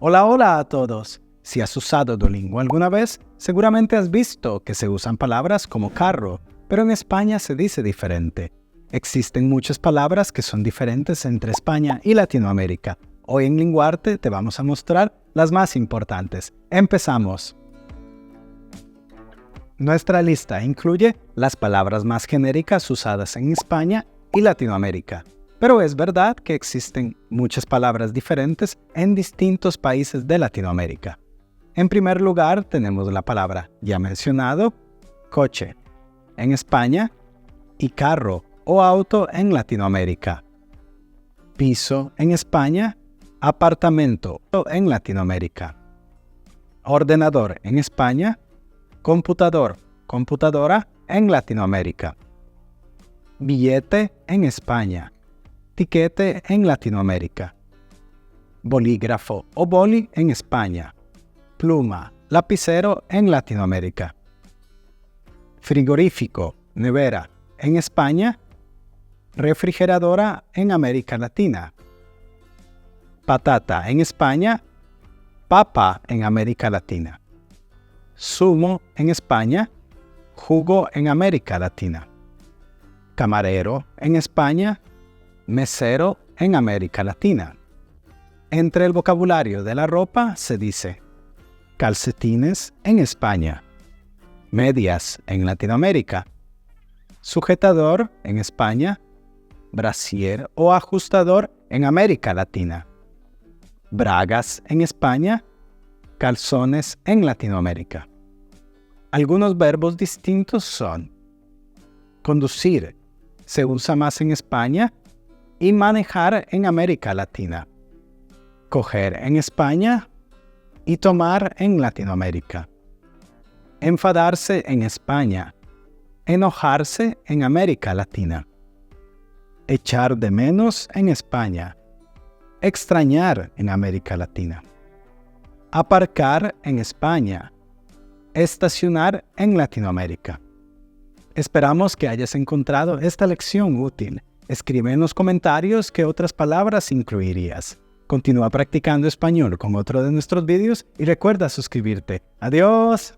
Hola, hola a todos. Si has usado Duolingo alguna vez, seguramente has visto que se usan palabras como carro, pero en España se dice diferente. Existen muchas palabras que son diferentes entre España y Latinoamérica. Hoy en Linguarte te vamos a mostrar las más importantes. ¡Empezamos! Nuestra lista incluye las palabras más genéricas usadas en España y Latinoamérica. Pero es verdad que existen muchas palabras diferentes en distintos países de Latinoamérica. En primer lugar tenemos la palabra ya mencionado, coche, en España, y carro o auto en Latinoamérica. Piso en España, apartamento en Latinoamérica. Ordenador en España, computador, computadora en Latinoamérica. Billete en España. Tiquete en Latinoamérica. Bolígrafo o boli en España. Pluma, lapicero en Latinoamérica. Frigorífico, nevera en España. Refrigeradora en América Latina. Patata en España. Papa en América Latina. Zumo en España. Jugo en América Latina. Camarero en España. Mesero en América Latina. Entre el vocabulario de la ropa se dice calcetines en España, medias en Latinoamérica, sujetador en España, brasier o ajustador en América Latina, bragas en España, calzones en Latinoamérica. Algunos verbos distintos son conducir, se usa más en España, y manejar en América Latina. Coger en España y tomar en Latinoamérica. Enfadarse en España. Enojarse en América Latina. Echar de menos en España. Extrañar en América Latina. Aparcar en España. Estacionar en Latinoamérica. Esperamos que hayas encontrado esta lección útil. Escribe en los comentarios qué otras palabras incluirías. Continúa practicando español con otro de nuestros vídeos y recuerda suscribirte. ¡Adiós!